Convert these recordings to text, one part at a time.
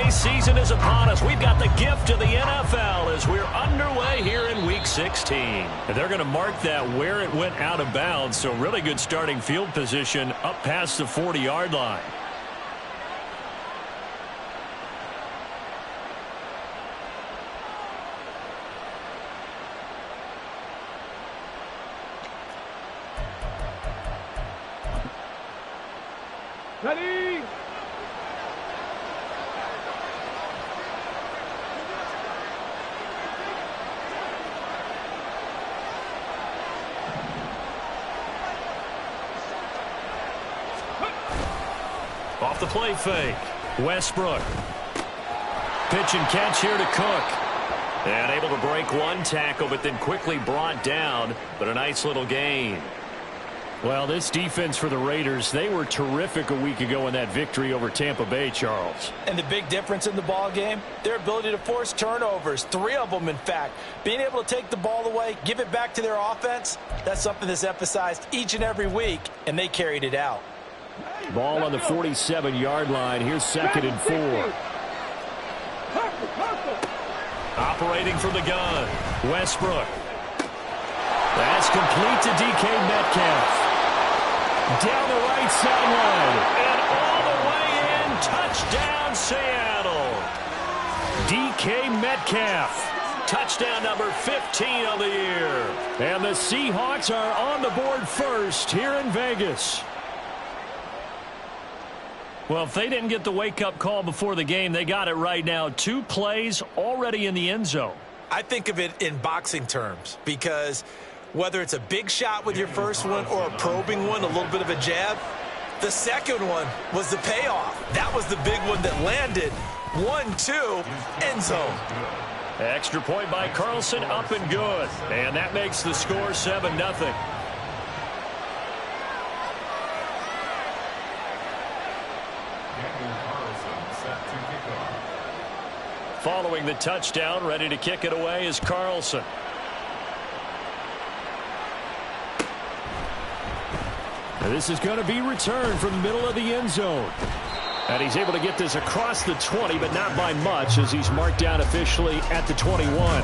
NBA season is upon us. We've got the gift of the NFL as we're underway here in Week 16. And they're going to mark that where it went out of bounds, so really good starting field position up past the 40-yard line. Ready? Off the play fake. Westbrook. Pitch and catch here to Cook. And able to break one tackle, but then quickly brought down. But a nice little gain. Well, this defense for the Raiders, they were terrific a week ago in that victory over Tampa Bay, Charles. And the big difference in the ball game, their ability to force turnovers, 3 of them in fact. Being able to take the ball away, give it back to their offense, that's something that's emphasized each and every week, and they carried it out. Ball on the 47-yard line. Here's 2nd and 4. Operating from the gun, Westbrook. That's complete to DK Metcalf. Down the right sideline. And all the way in. Touchdown, Seattle. DK Metcalf. Touchdown number 15 on the year. And the Seahawks are on the board first here in Vegas. Well, if they didn't get the wake-up call before the game, they got it right now. 2 plays already in the end zone. I think of it in boxing terms because whether it's a big shot with your first one or a probing one, a little bit of a jab, the second one was the payoff. That was the big one that landed. 1-2, end zone. Extra point by Carlson, up and good. And that makes the score 7-0. Following the touchdown, ready to kick it away is Carlson. And this is going to be returned from the middle of the end zone. And he's able to get this across the 20, but not by much as he's marked down officially at the 21.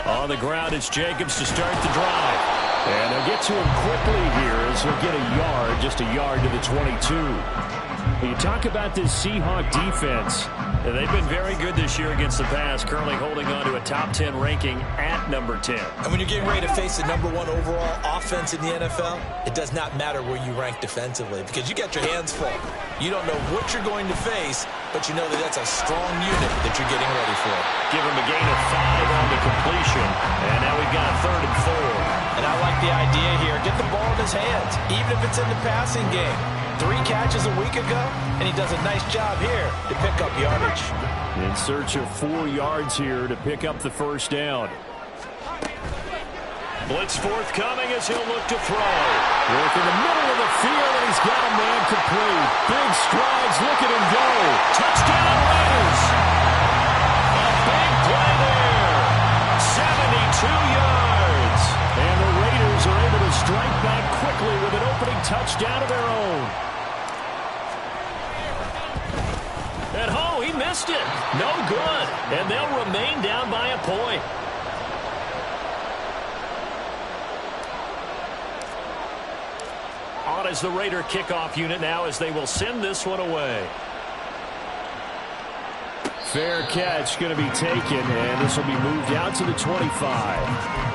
On the ground, it's Jacobs to start the drive. And they'll get to him quickly here as he'll get a yard, just a yard to the 22. When you talk about this Seahawk defense, they've been very good this year against the pass, currently holding on to a top 10 ranking at number 10. And when you're getting ready to face the #1 overall offense in the NFL, it does not matter where you rank defensively because you got your hands full. You don't know what you're going to face, but you know that that's a strong unit that you're getting ready for. Give him a gain of 5 on the completion, and now we've got 3rd and 4. And I like the idea here. Get the ball in his hands, even if it's in the passing game. 3 catches a week ago, and he does a nice job here to pick up yardage. In search of 4 yards here to pick up the first down. Blitz forthcoming as he'll look to throw. Work in the middle of the field, and he's got a man complete. Big strides, look at him go. Touchdown Raiders. A big play there. 72 yards. And the Raiders are able to strike back quickly with an opening touchdown of their own. And he missed it. No good. And they'll remain down by a point. On as the Raider kickoff unit now as they will send this one away. Fair catch going to be taken, and this will be moved out to the 25.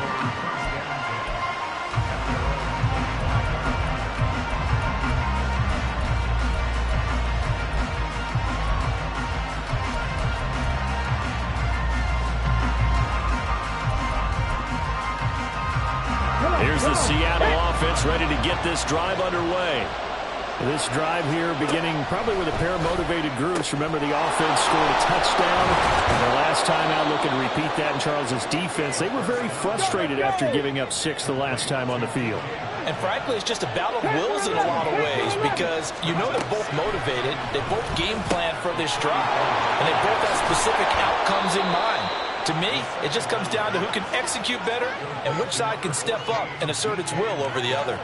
Here's the Seattle offense ready to get this drive underway. This drive here beginning probably with a pair of motivated groups. Remember, the offense scored a touchdown. And their last time out, looking to repeat that in Charles's defense. They were very frustrated after giving up 6 the last time on the field. And frankly, it's just a battle of wills in a lot of ways because you know they're both motivated. They both game plan for this drive. And they both have specific outcomes in mind. To me, it just comes down to who can execute better and which side can step up and assert its will over the other.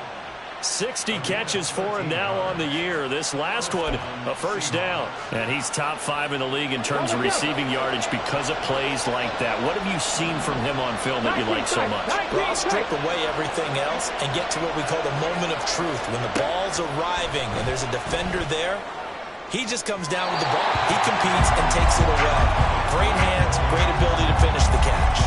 60 catches for him now on the year. This last one, a first down. And he's top 5 in the league in terms of receiving yardage because of plays like that. What have you seen from him on film that you like so much? Well, I'll strip away everything else and get to what we call the moment of truth. When the ball's arriving and there's a defender there, he just comes down with the ball. He competes and takes it away. Great hands, great ability to finish the catch.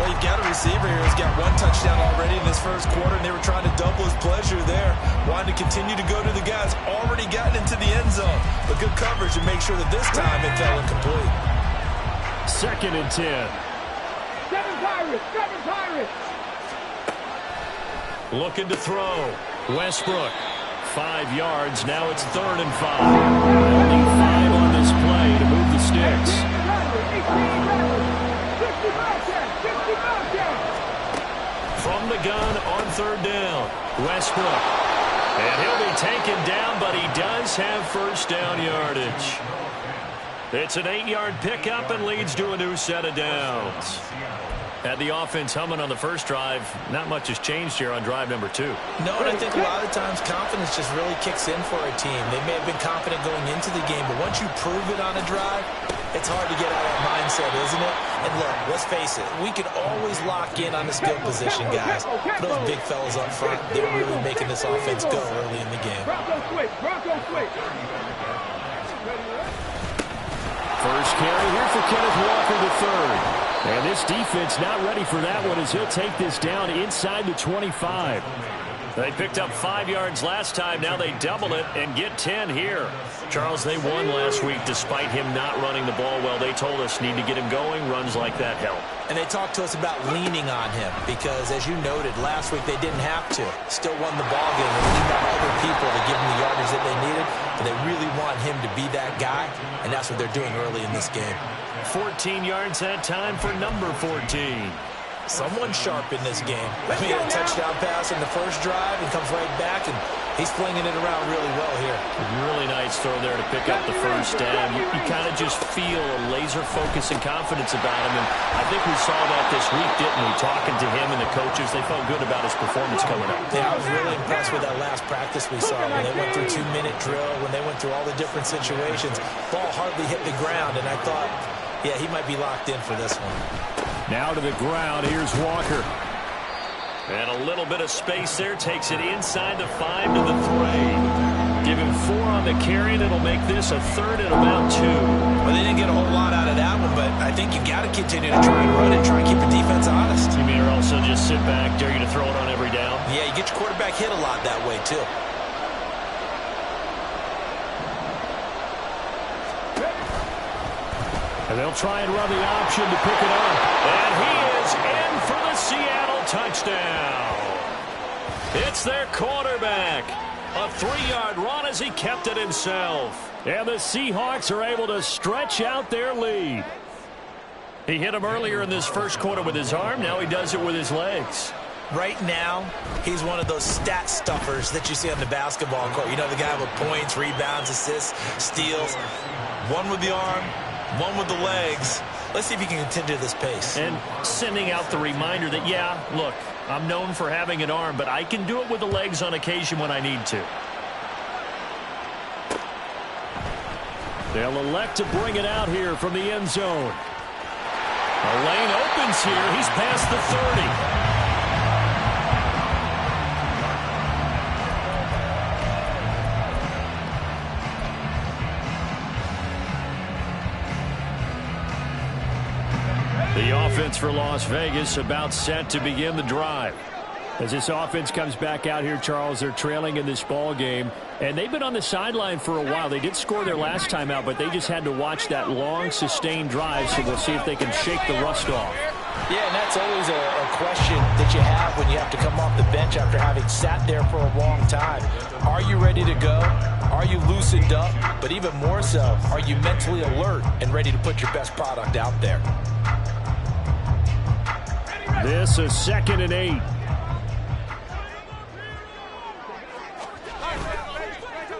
Well, you've got a receiver here who's got 1 touchdown already in this first quarter, and they were trying to double his pleasure there. Wanted to continue to go to the guys already gotten into the end zone. But good coverage to make sure that this time it fell incomplete. 2nd and 10. 7 Pirates. Looking to throw. Westbrook. 5 yards. Now it's 3rd and 5. Only 5 on this play to move the sticks. From the gun on 3rd down. Westbrook. And he'll be taken down, but he does have first down yardage. It's an 8-yard pickup and leads to a new set of downs. Had the offense humming on the first drive. Not much has changed here on drive number 2. No, and I think a lot of times confidence just really kicks in for a team. They may have been confident going into the game, but once you prove it on a drive, it's hard to get out of that mindset, isn't it? And look, let's face it, we can always lock in on the skill position, guys. But those big fellas up front, they're really making this offense go early in the game. First carry here for Kenneth Walker III. And this defense not ready for that one as he'll take this down inside the 25. They picked up 5 yards last time. Now they double it and get 10 here. Charles, they won last week despite him not running the ball well. They told us need to get him going. Runs like that help. And they talked to us about leaning on him because, as you noted, last week they didn't have to. Still won the ball game. They leaned on other people to give them the yardage that they needed. But they really want him to be that guy, and that's what they're doing early in this game. 14 yards that time for number 14. Someone sharp in this game. He had a touchdown pass in the first drive and comes right back, and he's flinging it around really well here. Really nice throw there to pick up the first down. You kind of just feel a laser focus and confidence about him, and I think we saw that this week, didn't we? Talking to him and the coaches, they felt good about his performance coming up. Yeah, I was really impressed with that last practice we saw when they went through 2-minute drill, when they went through all the different situations. Ball hardly hit the ground, and I thought, yeah, he might be locked in for this one. Now to the ground, here's Walker. And a little bit of space there, takes it inside the 5 to the 3. Give him 4 on the carry, and it'll make this a 3rd and about 2. Well, they didn't get a whole lot out of that one, but I think you got to continue to try and run and try and keep the defense honest. You mean, or also just sit back, dare you to throw it on every down? Yeah, you get your quarterback hit a lot that way, too. And they'll try and run the option to pick it up. And he is in for the Seattle touchdown. It's their quarterback. A 3-yard run as he kept it himself. And the Seahawks are able to stretch out their lead. He hit him earlier in this first quarter with his arm. Now he does it with his legs. Right now, he's one of those stat stuffers that you see on the basketball court. You know, the guy with points, rebounds, assists, steals. One with the arm, one with the legs. Let's see if he can continue this pace. And sending out the reminder that, yeah, look, I'm known for having an arm, but I can do it with the legs on occasion when I need to. They'll elect to bring it out here from the end zone. A lane opens here. He's past the 30. The offense for Las Vegas about set to begin the drive. As this offense comes back out here, Charles, they're trailing in this ball game, and they've been on the sideline for a while. They did score their last time out, but they just had to watch that long, sustained drive, so we'll see if they can shake the rust off. Yeah, and that's always a question that you have when you have to come off the bench after having sat there for a long time. Are you ready to go? Are you loosened up? But even more so, are you mentally alert and ready to put your best product out there? This is 2nd and 8.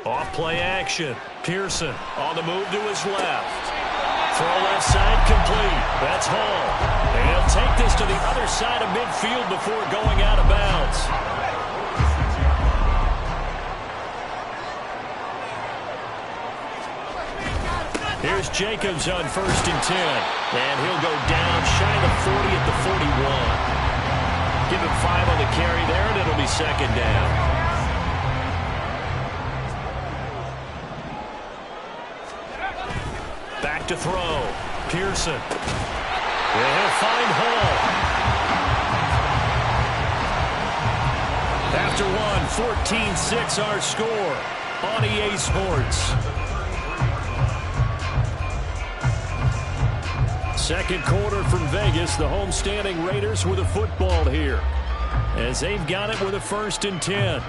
Off play action. Pearson on the move to his left. Throw left side complete. That's Hall. And he'll take this to the other side of midfield before going out of bounds. Here's Jacobs on 1st and 10. And he'll go down shy of 40 at the 41. Give him 5 on the carry there, and it'll be 2nd down. Back to throw. Pearson. And he'll find Hall. After one, 14-6 our score on EA Sports. Second quarter from Vegas. The homestanding Raiders with a football here, as they've got it with a 1st and 10.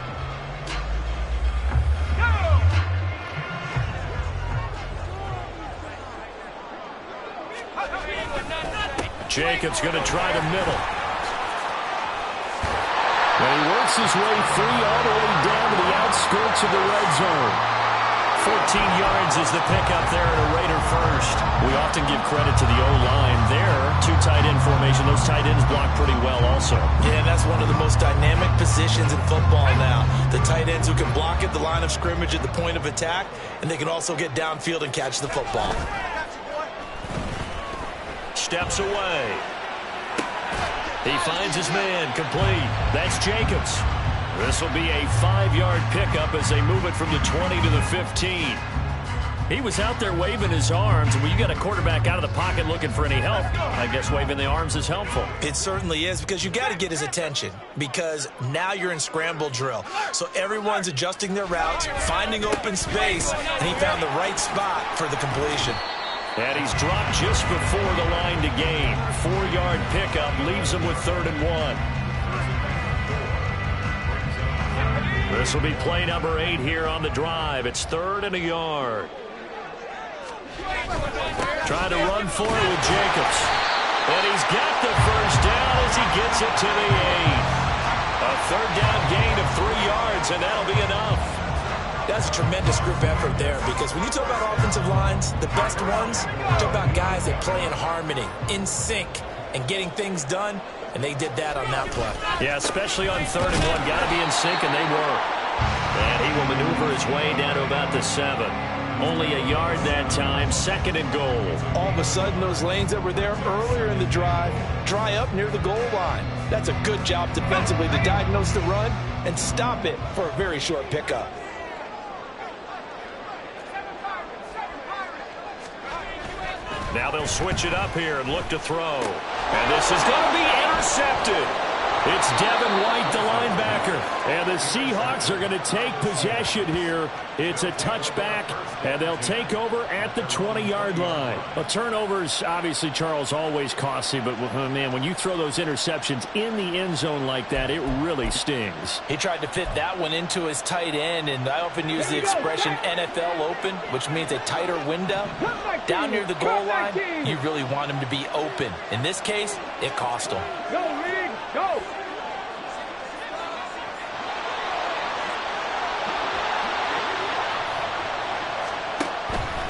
Jacobs going to try the middle. And he works his way free all the way down to the outskirts of the red zone. 14 yards is the pickup there at a Raider first. We often give credit to the O-line there. 2 tight end formation. Those tight ends block pretty well also. Yeah, and that's one of the most dynamic positions in football now. The tight ends who can block at the line of scrimmage at the point of attack, and they can also get downfield and catch the football. Steps away. He finds his man complete. That's Jacobs. This will be a 5-yard pickup as they move it from the 20 to the 15. He was out there waving his arms, and when you got a quarterback out of the pocket looking for any help, I guess waving the arms is helpful. It certainly is, because you got to get his attention, because now you're in scramble drill. So everyone's adjusting their routes, finding open space, and he found the right spot for the completion. And he's dropped just before the line to gain. 4-yard pickup leaves him with 3rd and 1. This will be play number 8 here on the drive. It's 3rd and a yard. Trying to run for it with Jacobs. And he's got the first down as he gets it to the 8. A 3rd down gain of 3 yards, and that'll be enough. That's a tremendous group effort there, because when you talk about offensive lines, the best ones, talk about guys that play in harmony, in sync, and getting things done, and they did that on that play. Yeah, especially on 3rd and 1. Got to be in sync, and they were. And he will maneuver his way down to about the 7. Only a yard that time, 2nd and goal. All of a sudden, those lanes that were there earlier in the drive dry up near the goal line. That's a good job defensively to diagnose the run and stop it for a very short pickup. Now they'll switch it up here and look to throw. And this is going to be intercepted. It's Devin White, the linebacker. And the Seahawks are going to take possession here. It's a touchback, and they'll take over at the 20-yard line. Well, turnovers, obviously, Charles, always costly. But, man, when you throw those interceptions in the end zone like that, it really stings. He tried to fit that one into his tight end, and I often use the expression NFL open, which means a tighter window. Down near the goal line, you really want him to be open. In this case, it cost him. Go, Reed, go!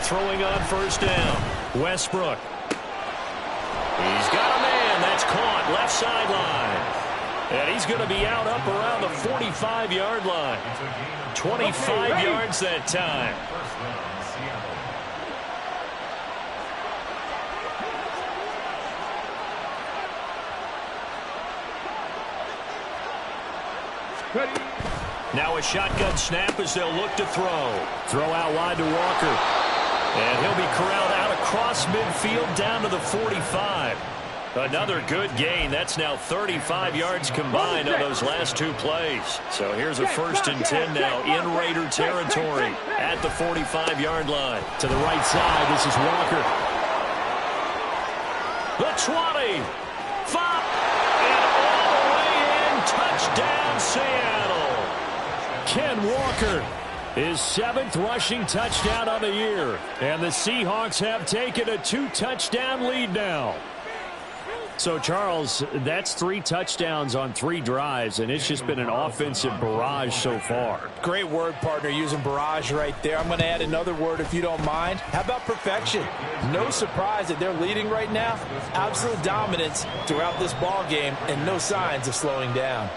Throwing on 1st down, Westbrook. He's got a man. That's caught left sideline. And he's going to be out up around the 45-yard line. 25 yards that time. Ready. Now a shotgun snap as they'll look to throw. Throw out wide to Walker. And he'll be corralled out across midfield down to the 45. Another good gain. That's now 35 yards combined on those last 2 plays. So here's a 1st and 10 now in Raider territory at the 45-yard line. To the right side, this is Walker. The 20. Fop. And all the way in. Touchdown, Seattle. Ken Walker, his 7th rushing touchdown on the year. And the Seahawks have taken a 2-touchdown lead now. So, Charles, that's 3 touchdowns on 3 drives, and it's just been an offensive barrage so far. Great word, partner, using barrage right there. I'm going to add another word if you don't mind. How about perfection? No surprise that they're leading right now. Absolute dominance throughout this ball game and no signs of slowing down.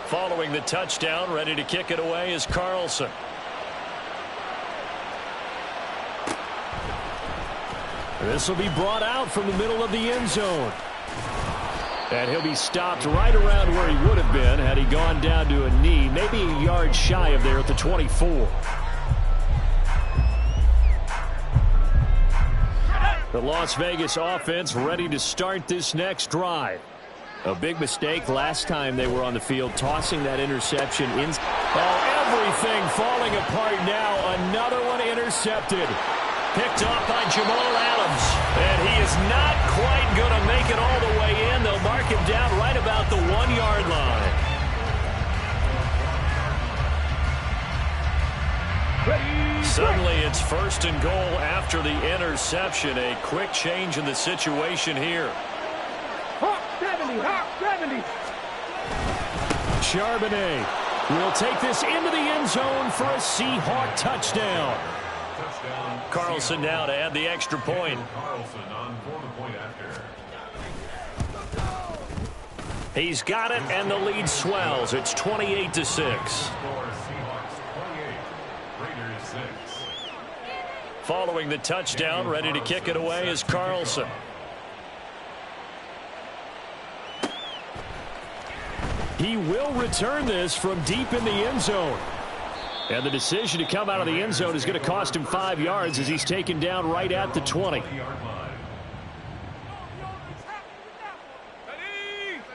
Following the touchdown, ready to kick it away is Carlson. This will be brought out from the middle of the end zone. And he'll be stopped right around where he would have been had he gone down to a knee, maybe a yard shy of there at the 24. The Las Vegas offense ready to start this next drive. A big mistake last time they were on the field, tossing that interception in. Oh, everything falling apart now. Another one intercepted. Picked off by Jamal Adams. And he is not quite going to make it all the way in. They'll mark him down right about the 1-yard line. Suddenly it's 1st and goal after the interception. A quick change in the situation here. Hawk 70, Hawk 70. Charbonnet will take this into the end zone for a Seahawk touchdown. Carlson now to add the extra point. He's got it, and the lead swells. It's 28-6. Following the touchdown, ready to kick it away is Carlson. He will return this from deep in the end zone. And the decision to come out of the end zone is going to cost him 5 yards as he's taken down right at the 20.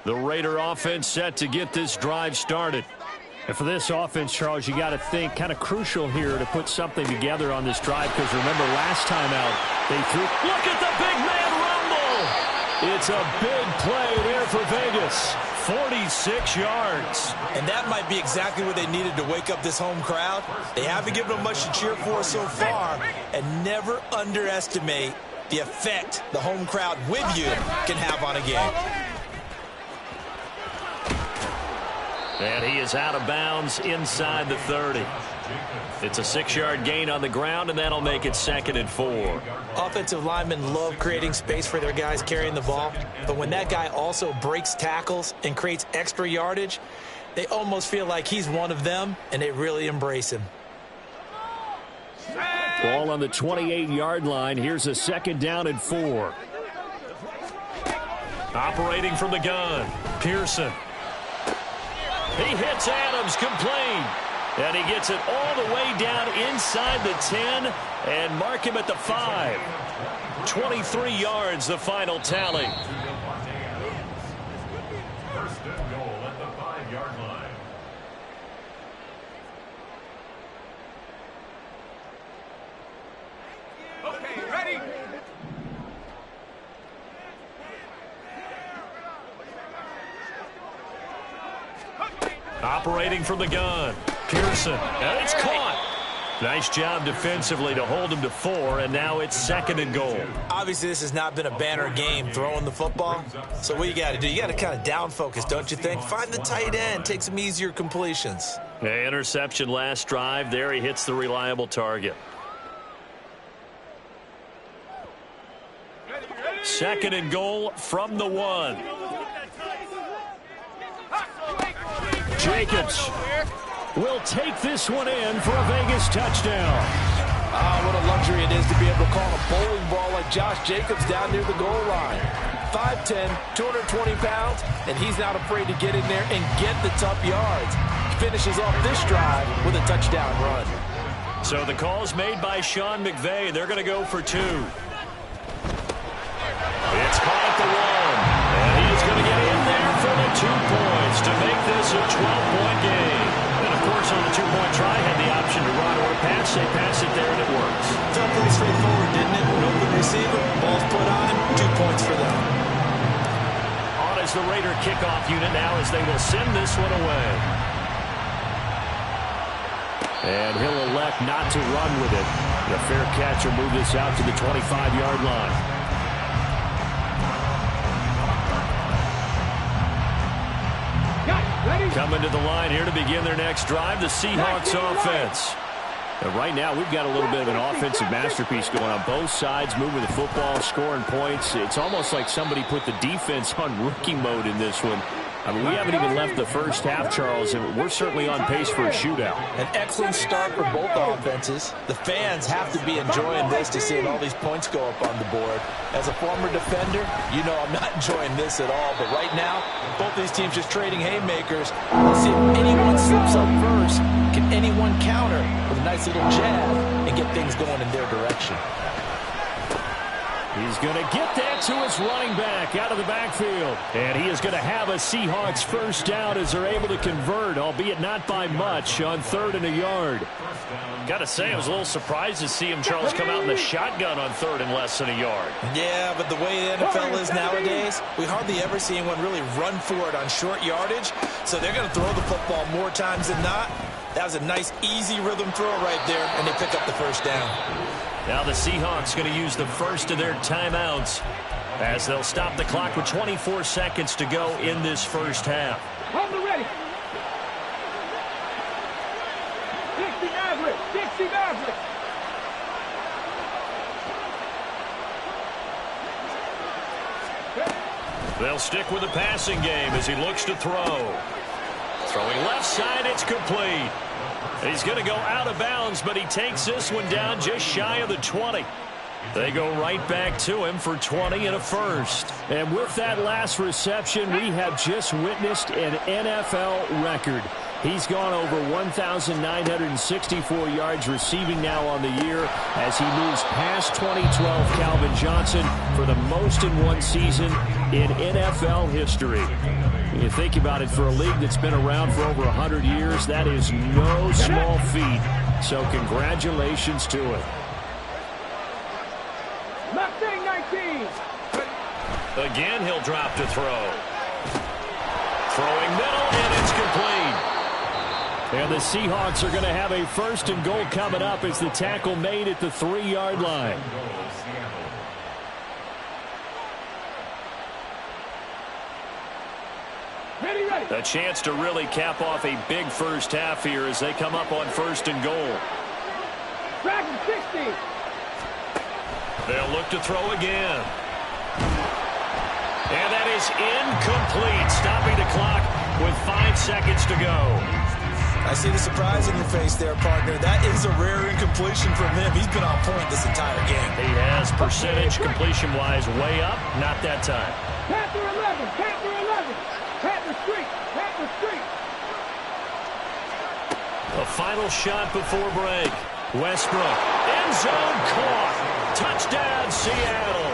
The Raider offense set to get this drive started. And for this offense, Charles, you got to think kind of crucial here to put something together on this drive, because remember last time out they threw. Look at the big man rumble. It's a big play there for Vegas. 46 yards. And that might be exactly what they needed to wake up this home crowd. They haven't given them much to cheer for so far. And never underestimate the effect the home crowd with you can have on a game. And he is out of bounds inside the 30. It's a 6-yard gain on the ground, and that'll make it 2nd and 4. Offensive linemen love creating space for their guys carrying the ball, but when that guy also breaks tackles and creates extra yardage, they almost feel like he's one of them, and they really embrace him. Ball on the 28-yard line. Here's a 2nd down and 4. Operating from the gun, Pearson. He hits Adams, complete. And he gets it all the way down inside the 10 and mark him at the 5. 23 yards, the final tally. 1st and goal at the 5-yard line. Okay, ready? Operating from the gun, Pearson. And it's caught. Nice job defensively to hold him to 4, and now it's 2nd and goal. Obviously, this has not been a banner game throwing the football. So what you got to do, you got to kind of down focus, don't you think? Find the tight end, take some easier completions. Yeah, interception last drive. There he hits the reliable target. 2nd and goal from the 1. Jacobs will take this one in for a Vegas touchdown. What a luxury it is to be able to call a bowling ball like Josh Jacobs down near the goal line. 5'10", 220 pounds, and he's not afraid to get in there and get the tough yards. Finishes off this drive with a touchdown run. So the call's made by Sean McVay. They're going to go for 2. It's caught at the 1. And he's going to get in there for the 2 points to make this a 12-point game. And, of course, on the 2-point try, had the option to run or pass. They pass it there, and it works. Felt pretty straightforward. has the Raider kickoff unit now as they will send this one away. And he'll elect not to run with it. The fair catch will move this out to the 25-yard line. Coming to the line here to begin their next drive, the Seahawks offense. And right now, we've got a little bit of an offensive masterpiece going on both sides, moving the football, scoring points. It's almost like somebody put the defense on rookie mode in this one. I mean, we haven't even left the first half, Charles, and we're certainly on pace for a shootout. An excellent start for both offenses. The fans have to be enjoying this to seeing all these points go up on the board. As a former defender, you know I'm not enjoying this at all. But right now, both these teams just trading haymakers. Let's see if anyone slips up first. Can anyone counter with a nice little jab and get things going in their direction? He's going to get that to his running back out of the backfield. And he is going to have a Seahawks first down as they're able to convert, albeit not by much, on 3rd and a yard. Got to say, I was a little surprised to see him, Charles, come out in the shotgun on 3rd and less than a yard. Yeah, but the way the NFL is nowadays, we hardly ever see anyone really run for it on short yardage. So they're going to throw the football more times than not. That was a nice, easy rhythm throw right there, and they pick up the first down. Now the Seahawks going to use the first of their timeouts as they'll stop the clock with 24 seconds to go in this first half. Hold it ready. Dixie Maverick. Dixie Maverick. They'll stick with the passing game as he looks to throw. Throwing left side, it's complete. He's going to go out of bounds, but he takes this one down just shy of the 20. They go right back to him for 20 and a first. And with that last reception, we have just witnessed an NFL record. He's gone over 1,964 yards receiving now on the year as he moves past 2012 Calvin Johnson for the most in one season in NFL history. When you think about it, for a league that's been around for over 100 years, that is no small feat. So congratulations to him. Mustang 19. Again, he'll drop to throw. Throwing middle, and it's complete. And the Seahawks are going to have a 1st and goal coming up as the tackle made at the 3-yard line. A chance to really cap off a big first half here as they come up on 1st and goal. Dragon 60. They'll look to throw again. And that is incomplete, stopping the clock with 5 seconds to go. I see the surprise in your face there, partner. That is a rare incompletion from him. He's been on point this entire game. He has percentage completion-wise way up. Not that time. Panther 11. Panther 11. Panther Street. Panther Street. A final shot before break. Westbrook. End zone caught. Touchdown, Seattle.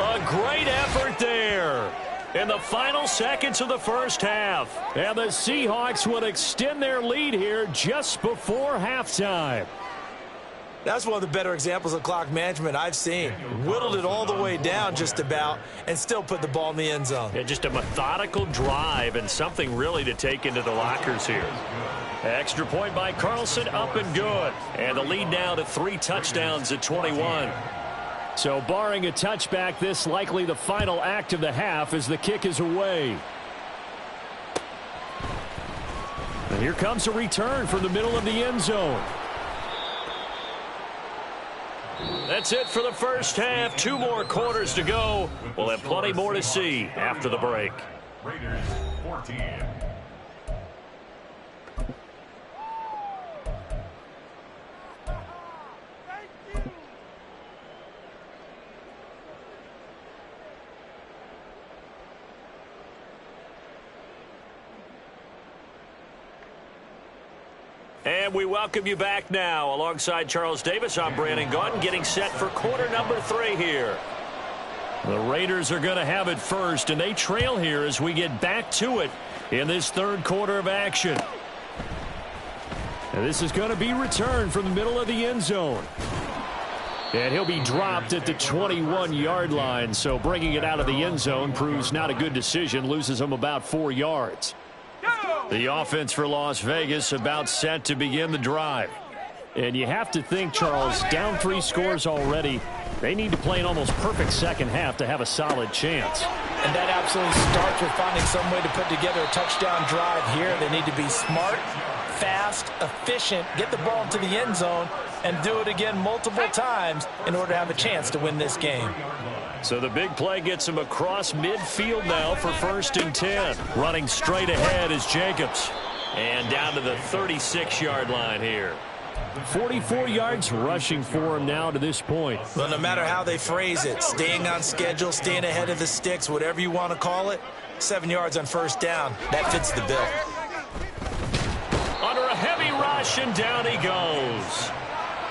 A great effort there. In the final seconds of the first half. And the Seahawks will extend their lead here just before halftime. That's one of the better examples of clock management I've seen. Whittled it all the way down just about and still put the ball in the end zone. Yeah, just a methodical drive and something really to take into the lockers here. Extra point by Carlson, up and good. And the lead now to 3 touchdowns at 21. So barring a touchback, this likely the final act of the half as the kick is away. And here comes a return from the middle of the end zone. That's it for the first half. 2 more quarters to go. We'll have plenty more to see after the break. Raiders 14. And we welcome you back now. Alongside Charles Davis, I'm Brandon Gaudin, getting set for quarter number 3 here. The Raiders are going to have it first, and they trail here as we get back to it in this 3rd quarter of action. And this is going to be returned from the middle of the end zone. And he'll be dropped at the 21-yard line, so bringing it out of the end zone proves not a good decision, loses him about 4 yards. The offense for Las Vegas about set to begin the drive. And you have to think, Charles, down 3 scores already, they need to play an almost perfect second half to have a solid chance. And that absolutely starts with finding some way to put together a touchdown drive here. They need to be smart, fast, efficient, get the ball into the end zone, and do it again multiple times in order to have a chance to win this game. So the big play gets him across midfield now for 1st and 10. Running straight ahead is Jacobs. And down to the 36-yard line here. 44 yards rushing for him now to this point. Well, no matter how they phrase it, staying on schedule, staying ahead of the sticks, whatever you want to call it, 7 yards on 1st down. That fits the bill. Under a heavy rush, and down he goes.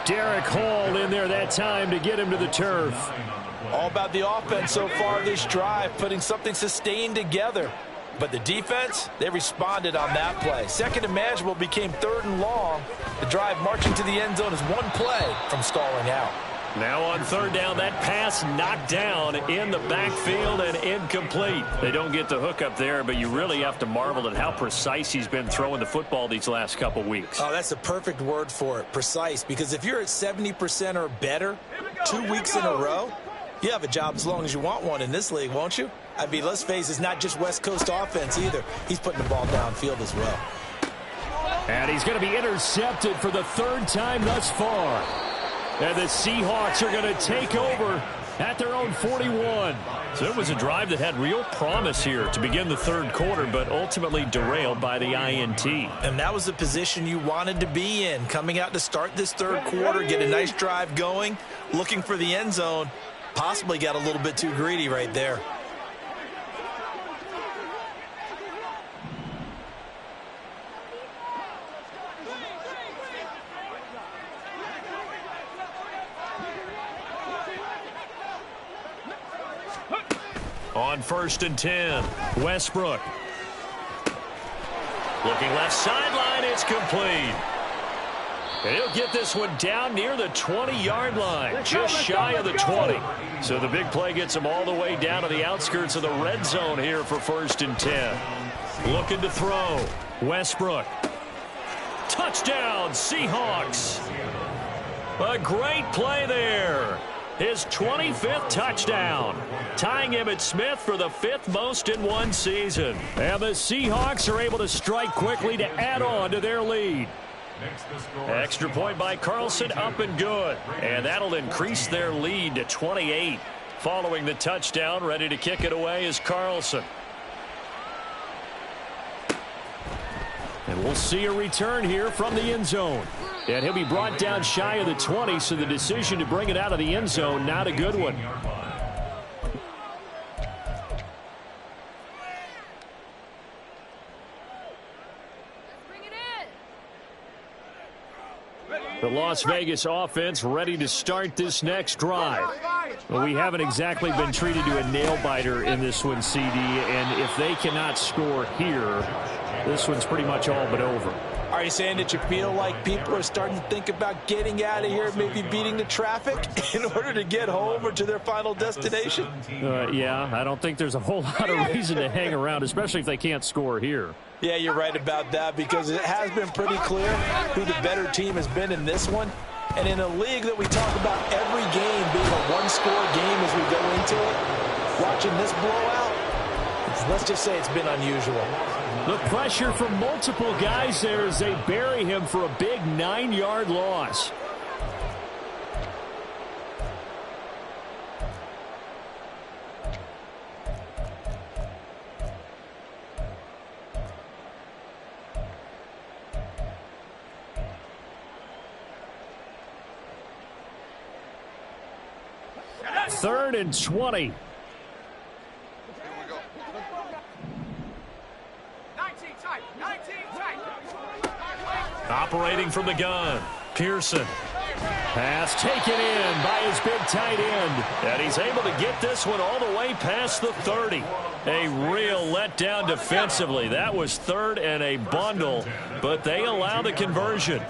Derek Hall in there that time to get him to the turf. All about the offense so far this drive, putting something sustained together. But the defense, they responded on that play. 2nd and manageable became 3rd and long. The drive marching to the end zone is 1 play from stalling out. Now on 3rd down, that pass knocked down in the backfield and incomplete. They don't get the hook up there, but you really have to marvel at how precise he's been throwing the football these last couple weeks. Oh, that's the perfect word for it, precise. Because if you're at 70% or better 2 weeks in a row, you have a job as long as you want one in this league, won't you? I mean, let's face it, it's not just West Coast offense either. He's putting the ball downfield as well. And he's going to be intercepted for the 3rd time thus far. And the Seahawks are going to take over at their own 41. So it was a drive that had real promise here to begin the 3rd quarter, but ultimately derailed by the INT. And that was the position you wanted to be in, coming out to start this 3rd quarter, get a nice drive going, looking for the end zone. Possibly got a little bit too greedy right there. On 1st and 10, Westbrook. Looking left sideline, it's complete. And he'll get this one down near the 20-yard line, just shy of the 20. So the big play gets him all the way down to the outskirts of the red zone here for 1st and 10. Looking to throw. Westbrook. Touchdown, Seahawks. A great play there. His 25th touchdown, tying Emmitt Smith for the 5th most in one season. And the Seahawks are able to strike quickly to add on to their lead. Extra point by Carlson, up and good. And that'll increase their lead to 28. Following the touchdown, ready to kick it away is Carlson. And we'll see a return here from the end zone. And he'll be brought down shy of the 20, so the decision to bring it out of the end zone, not a good one. The Las Vegas offense ready to start this next drive. Well, we haven't exactly been treated to a nail-biter in this one, CD, and if they cannot score here, this one's pretty much all but over. Are you saying that you feel like people are starting to think about getting out of here, maybe beating the traffic in order to get home or to their final destination? Yeah, I don't think there's a whole lot of reason to hang around, especially if they can't score here. Yeah, you're right about that, because it has been pretty clear who the better team has been in this one. And in a league that we talk about every game being a one-score game as we go into it, watching this blowout, let's just say it's been unusual. The pressure from multiple guys there as they bury him for a big 9-yard loss. Third and 20. Operating from the gun, Pearson. Pass taken in by his big tight end. And he's able to get this one all the way past the 30. A real letdown defensively. That was 3rd and a bundle, but they allow the conversion.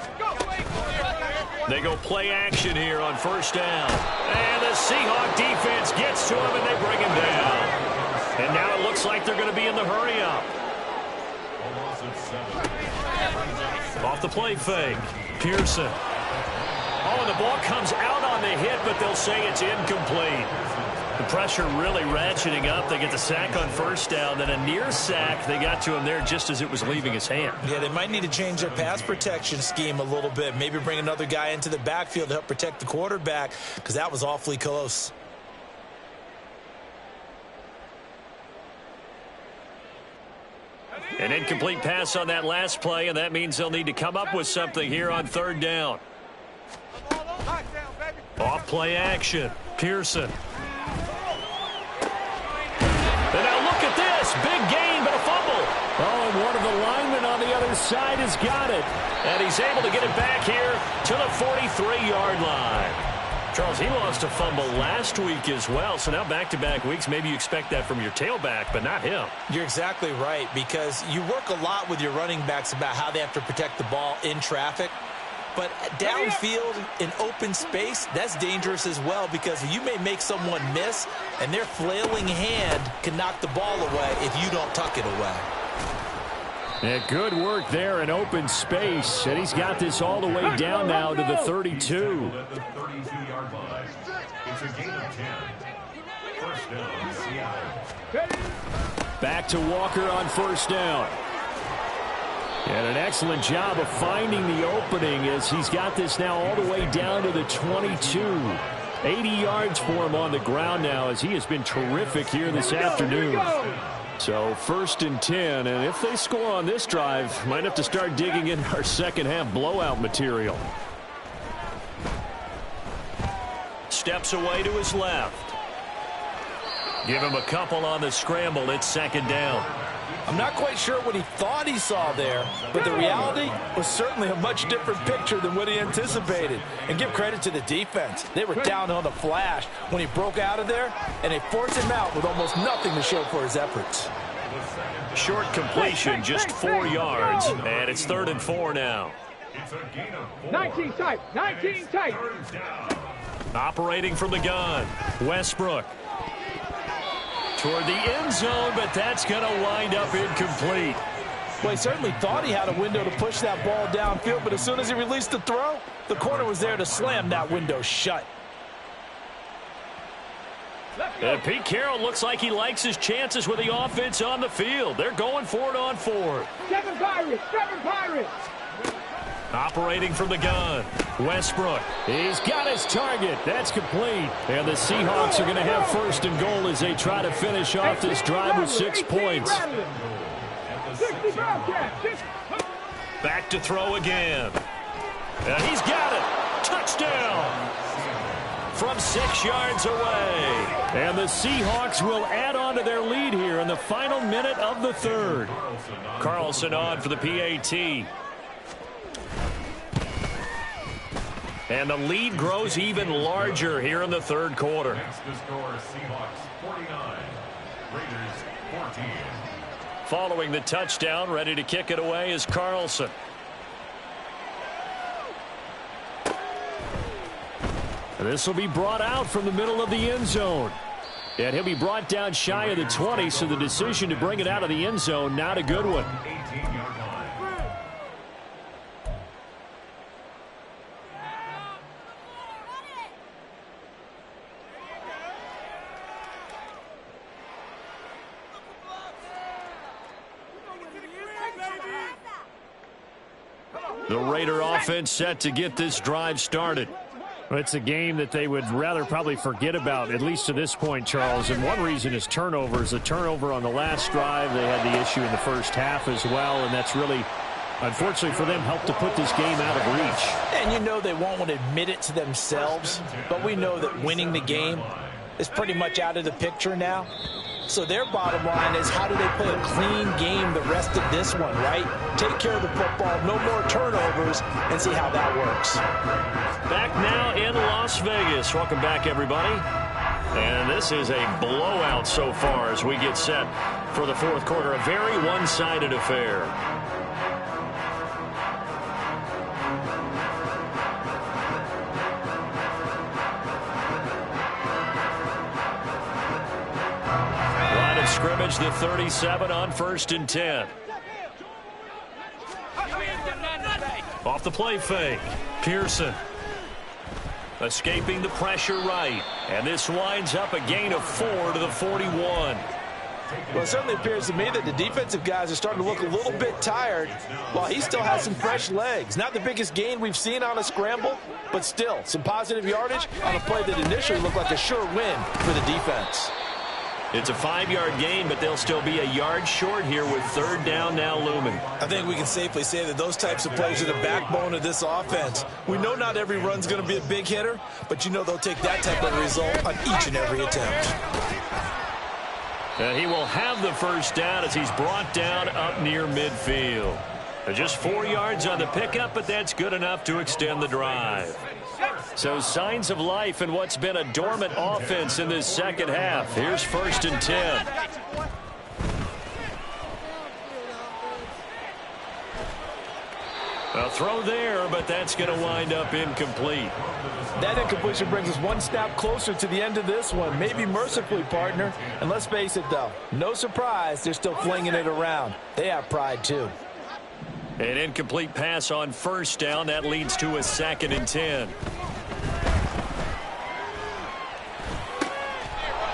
They go play action here on first down. And the Seahawk defense gets to him, and they bring him down. And now it looks like they're going to be in the hurry-up. Off the play fake. Pearson. Oh, and the ball comes out on the hit, but they'll say it's incomplete. The pressure really ratcheting up. They get the sack on first down, then a near sack. They got to him there just as it was leaving his hand. Yeah, they might need to change their pass protection scheme a little bit. Maybe bring another guy into the backfield to help protect the quarterback, because that was awfully close. An incomplete pass on that last play, and that means they'll need to come up with something here on third down. Off play action. Pearson. And now look at this. Big gain, but a fumble. Oh, and one of the linemen on the other side has got it. And he's able to get it back here to the 43-yard line. Charles, he lost a fumble last week as well, so now back-to-back weeks, maybe you expect that from your tailback, but not him. You're exactly right, because you work a lot with your running backs about how they have to protect the ball in traffic. But downfield in open space, that's dangerous as well, because you may make someone miss, and their flailing hand can knock the ball away if you don't tuck it away. Yeah, good work there in open space, and he's got this all the way down now to the 32. At the 32-yard line. It's a gain of 10. First down, Seattle. Back to Walker on first down. And an excellent job of finding the opening as he's got this now all the way down to the 22. 80 yards for him on the ground now as he has been terrific here this afternoon. So first and 10, and if they score on this drive, might have to start digging in our second half blowout material. Steps away to his left. Give him a couple on the scramble. It's second down. I'm not quite sure what he thought he saw there, but the reality was certainly a much different picture than what he anticipated. And give credit to the defense. They were down on the flash when he broke out of there, and they forced him out with almost nothing to show for his efforts. Short completion, just 4 yards, and it's 3rd and 4 now. It's a gain of 4. 19 tight, 19 tight. Operating from the gun, Westbrook. Toward the end zone, but that's going to wind up incomplete. Well, he certainly thought he had a window to push that ball downfield, but as soon as he released the throw, the corner was there to slam that window shut. And Pete Carroll looks like he likes his chances with the offense on the field. They're going for it on 4th. Seven Pirates, seven Pirates. Operating from the gun, Westbrook. He's got his target. That's complete. And the Seahawks are going to have 1st and goal as they try to finish off this drive with 6 points. Back to throw again. And he's got it. Touchdown. From 6 yards away. And the Seahawks will add on to their lead here in the final minute of the 3rd. Carlson on for the PAT. And the lead grows even larger here in the 3rd quarter. That's the score, Seahawks 49, Raiders 14. Following the touchdown, ready to kick it away is Carlson. This will be brought out from the middle of the end zone. And he'll be brought down shy of the 20, so the decision to bring it out of the end zone, not a good one. 18-yard line. The Raider offense set to get this drive started. Well, it's a game that they would rather probably forget about, at least to this point, Charles. And one reason is turnovers. A turnover on the last drive. They had the issue in the first half as well, and that's really, unfortunately for them, helped to put this game out of reach. And you know they won't want to admit it to themselves, but we know that winning the game is pretty much out of the picture now. So their bottom line is, how do they play a clean game the rest of this one, right? Take care of the football, no more turnovers, and see how that works. Back now in Las Vegas. Welcome back, everybody. And this is a blowout so far as we get set for the 4th quarter. A very one-sided affair. scrimmage, the 37 on 1st and 10. Off the play fake. Pearson escaping the pressure right. And this winds up a gain of 4 to the 41. Well, it certainly appears to me that the defensive guys are starting to look a little bit tired while he still has some fresh legs. Not the biggest gain we've seen on a scramble, but still some positive yardage on a play that initially looked like a sure win for the defense. It's a 5-yard gain, but they'll still be a yard short here with 3rd down now looming. I think we can safely say that those types of plays are the backbone of this offense. We know not every run's going to be a big hitter, but you know they'll take that type of result on each and every attempt. And he will have the 1st down as he's brought down up near midfield. Just 4 yards on the pickup, but that's good enough to extend the drive. So signs of life in what's been a dormant offense in this second half. Here's 1st and 10. A throw there, but that's going to wind up incomplete. That incompletion brings us one snap closer to the end of this one. Maybe mercifully, partner. And let's face it, though, no surprise, they're still flinging it around. They have pride, too. An incomplete pass on 1st down. That leads to a 2nd and 10.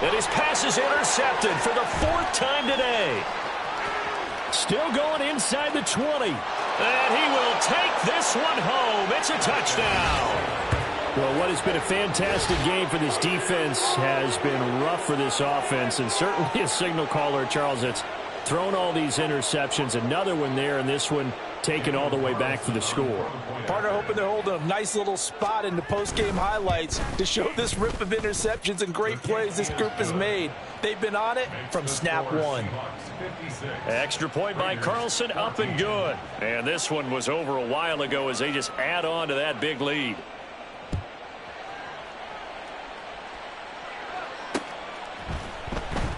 And his pass is intercepted for the 4th time today. Still going inside the 20. And he will take this one home. It's a touchdown. Well, what has been a fantastic game for this defense has been rough for this offense, and certainly a signal caller, Charles, that's thrown all these interceptions. Another one there, and this one taken all the way back for the score. Partner hoping they're holding a nice little spot in the post-game highlights to show this rip of interceptions and great plays this group has made. They've been on it from snap one. Extra point by Carlson, up and good. And this one was over a while ago as they just add on to that big lead.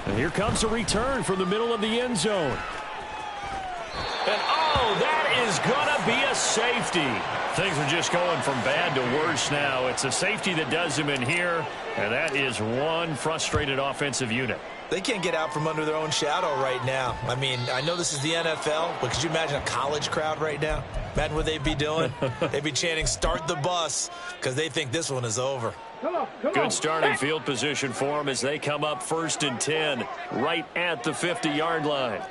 And here comes a return from the middle of the end zone. And oh, that is going to be a safety. Things are just going from bad to worse now. It's a safety that does them in here, and that is one frustrated offensive unit. They can't get out from under their own shadow right now. I mean, I know this is the NFL, but could you imagine a college crowd right now? Imagine what they'd be doing. They'd be chanting, "Start the bus," because they think this one is over. Good starting field position for them as they come up 1st and 10 right at the 50-yard line.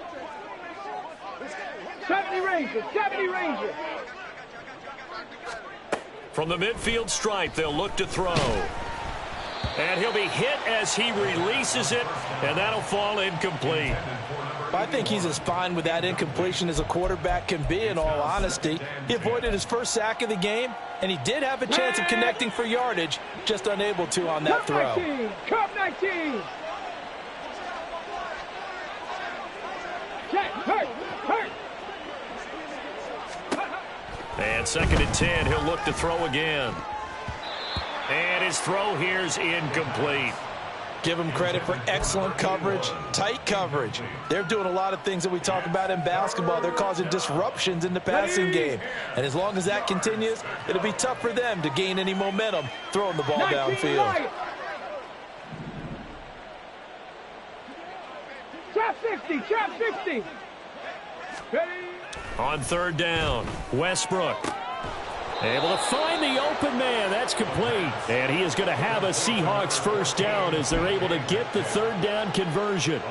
70 Rangers, 70 Rangers. From the midfield stripe, they'll look to throw. And he'll be hit as he releases it, and that'll fall incomplete. I think he's as fine with that incompletion as a quarterback can be, in all honesty. He avoided his first sack of the game, and he did have a chance of connecting for yardage, just unable to on that throw. Cup 19. Check, hurt. And 2nd and 10, he'll look to throw again. And his throw here's incomplete. Give them credit for excellent coverage, tight coverage. They're doing a lot of things that we talk about in basketball. They're causing disruptions in the passing game. And as long as that continues, it'll be tough for them to gain any momentum throwing the ball downfield. Trap 60, trap 60. Ready? On 3rd down, Westbrook able to find the open man. That's complete. And he is going to have a Seahawks 1st down as they're able to get the 3rd down conversion.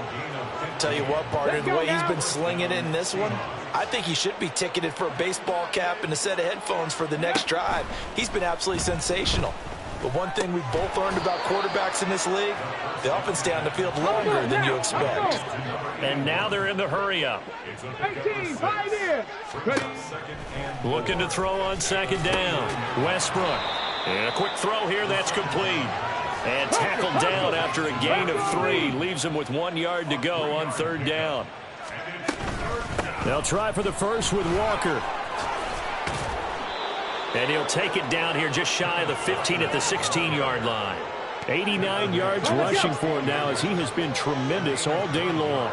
Tell you what, partner, the way he's been slinging it in this one, I think he should be ticketed for a baseball cap and a set of headphones for the next drive. He's been absolutely sensational. But one thing we've both learned about quarterbacks in this league, they often stay on the field longer than you expect. And now they're in the hurry-up. 18, 5 here. Ready? Looking to throw on 2nd down. Westbrook. And a quick throw here, that's complete. And tackled down after a gain of 3. Leaves him with 1 yard to go on 3rd down. They'll try for the first with Walker. And he'll take it down here just shy of the 15 at the 16-yard line. 89 yards rushing for him now as he has been tremendous all day long.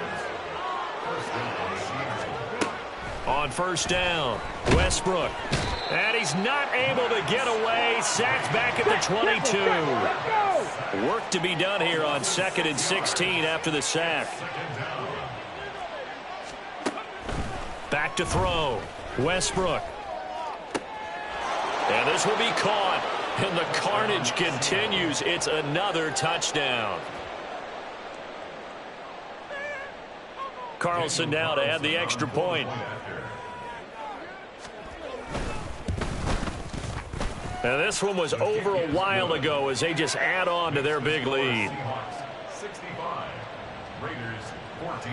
On 1st down, Westbrook. And he's not able to get away. Sacked back at the 22. Work to be done here on 2nd and 16 after the sack. Back to throw. Westbrook. And this will be caught. And the carnage continues. It's another touchdown. Carlson now to add the extra point. And this one was over a while ago as they just add on to their big lead. 65. Raiders 14.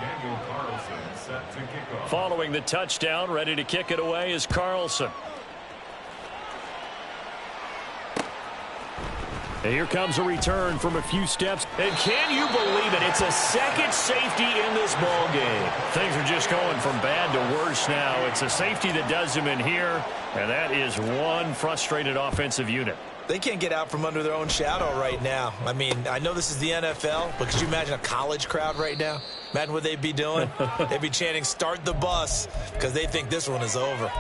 Daniel Carlson set to kick off. Following the touchdown, ready to kick it away is Carlson. And here comes a return from a few steps. And can you believe it? It's a second safety in this ball game. Things are just going from bad to worse now. It's a safety that does them in here, and that is one frustrated offensive unit. They can't get out from under their own shadow right now. I mean, I know this is the NFL, but could you imagine a college crowd right now? Imagine what they'd be doing. They'd be chanting, "Start the bus," because they think this one is over.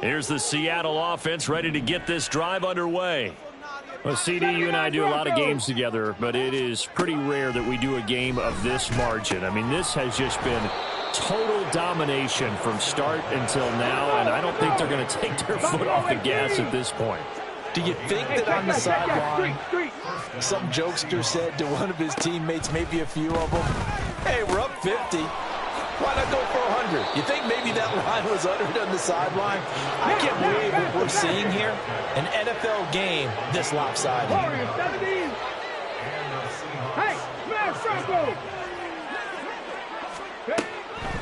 Here's the Seattle offense ready to get this drive underway. Well, CD, you and I do a lot of games together, but it is pretty rare that we do a game of this margin. I mean, this has just been total domination from start until now, and I don't think they're going to take their foot off the gas at this point. Do you think that on the sideline, some jokester said to one of his teammates, maybe a few of them, "Hey, we're up 50. Why not go for 100? You think maybe that line was uttered on the sideline? I can't believe what we're seeing here. An NFL game this lopsided. Hey, smash Franco!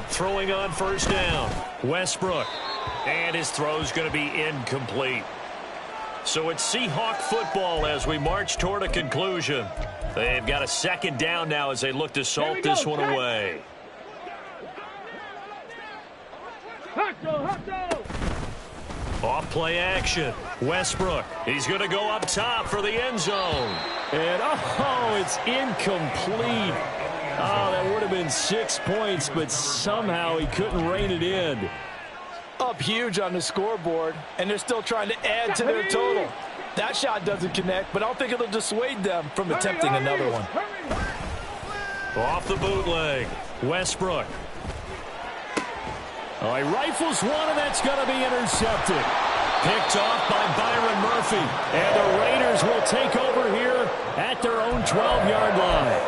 Throwing on first down, Westbrook. And his throw's going to be incomplete. So it's Seahawk football as we march toward a conclusion. They've got a second down now as they look to salt this one away. Off play action. Westbrook. He's going to go up top for the end zone. And, oh, it's incomplete. Oh, that would have been 6 points, but somehow he couldn't rein it in. Up huge on the scoreboard, and they're still trying to add to their total. That shot doesn't connect, but I don't think it'll dissuade them from attempting another one. Off the bootleg. Westbrook. Oh, he rifles one, and that's going to be intercepted. Picked off by Byron Murphy. And the Raiders will take over here at their own 12-yard line.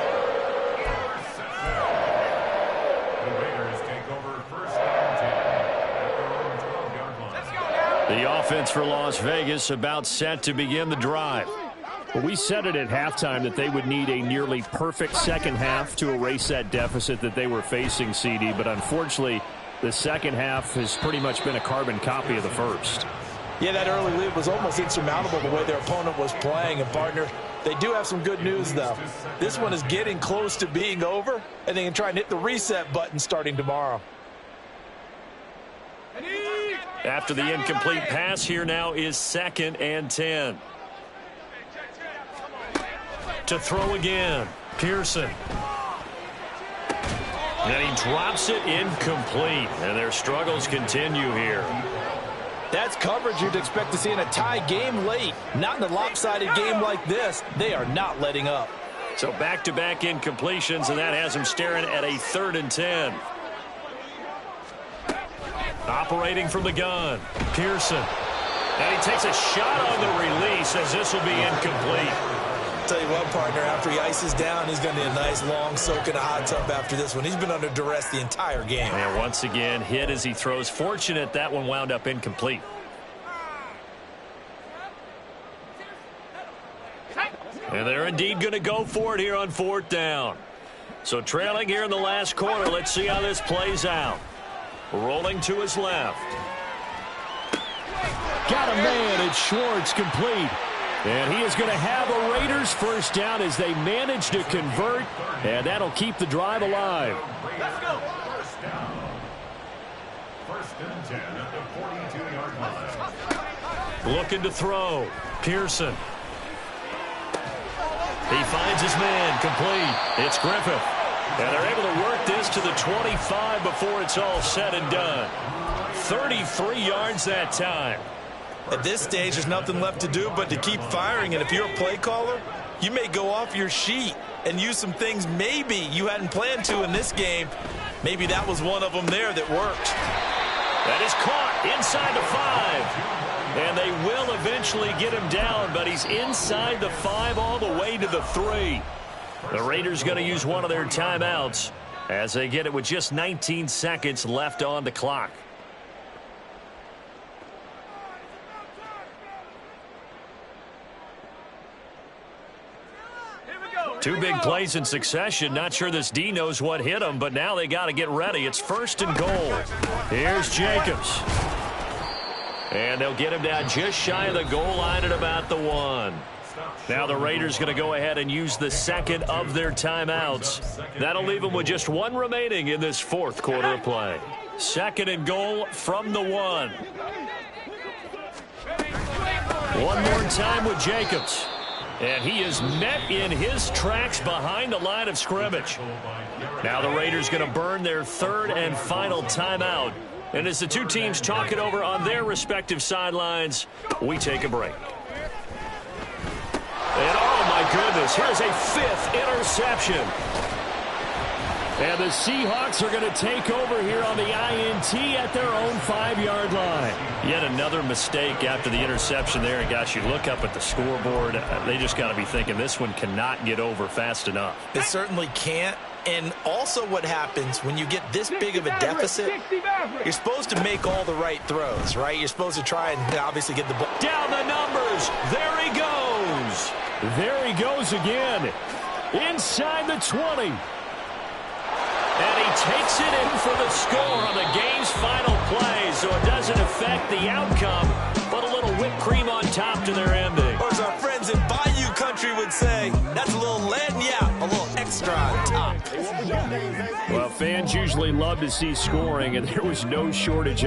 The Raiders take over first and 10 at their own 12-yard line. The offense for Las Vegas about set to begin the drive. Well, we said it at halftime that they would need a nearly perfect second half to erase that deficit that they were facing, CD, but unfortunately, the second half has pretty much been a carbon copy of the first. Yeah, that early lead was almost insurmountable the way their opponent was playing. And, partner, they do have some good news, though. This one is getting close to being over, and they can try and hit the reset button starting tomorrow. After the incomplete pass, here now is 2nd and 10. To throw again, Pearson. And he drops it incomplete. And their struggles continue here. That's coverage you'd expect to see in a tie game late. Not in a lopsided game like this. They are not letting up. So back-to-back incompletions, and that has them staring at a 3rd and 10. Operating from the gun, Pearson. And he takes a shot on the release as this will be incomplete. Tell you what, partner, after he ices down, he's going to need a nice long soak in a hot tub after this one. He's been under duress the entire game. And once again, hit as he throws. Fortunate that one wound up incomplete. And they're indeed going to go for it here on 4th down. So trailing here in the last quarter, let's see how this plays out. Rolling to his left. Got a man, it's Schwartz, complete. And he is going to have a Raiders first down as they manage to convert, and that'll keep the drive alive. Let's go. First down. 1st and 10 at the 42-yard line. Looking to throw. Pearson. He finds his man, complete. It's Griffith. And they're able to work this to the 25 before it's all said and done. 33 yards that time. At this stage, there's nothing left to do but to keep firing. And if you're a play caller, you may go off your sheet and use some things maybe you hadn't planned to in this game. Maybe that was one of them there that worked. That is caught inside the 5. And they will eventually get him down, but he's inside the 5 all the way to the 3. The Raiders going to use one of their timeouts as they get it with just 19 seconds left on the clock. Two big plays in succession. Not sure this D knows what hit him, but now they got to get ready. It's 1st and goal. Here's Jacobs. And they'll get him down just shy of the goal line at about the 1. Now the Raiders going to go ahead and use the second of their timeouts. That'll leave them with just 1 remaining in this 4th quarter of play. 2nd and goal from the 1. One more time with Jacobs. And he is met in his tracks behind the line of scrimmage. Now the Raiders going to burn their 3rd and final timeout. And as the two teams talk it over on their respective sidelines, we take a break. And oh my goodness, here's a 5th interception. And the Seahawks are going to take over here on the INT at their own 5-yard line. Yet another mistake after the interception there. And gosh, you look up at the scoreboard, they just got to be thinking this one cannot get over fast enough. It certainly can't. And also what happens when you get this big of a deficit, you're supposed to make all the right throws, right? You're supposed to try and obviously get the ball. Down the numbers. There he goes. There he goes again. Inside the 20. And he takes it in for the score on the game's final play, so it doesn't affect the outcome, but a little whipped cream on top to their ending. Or as our friends in Bayou Country would say, that's a little lead, yeah, a little extra on top. Well, fans usually love to see scoring, and there was no shortage of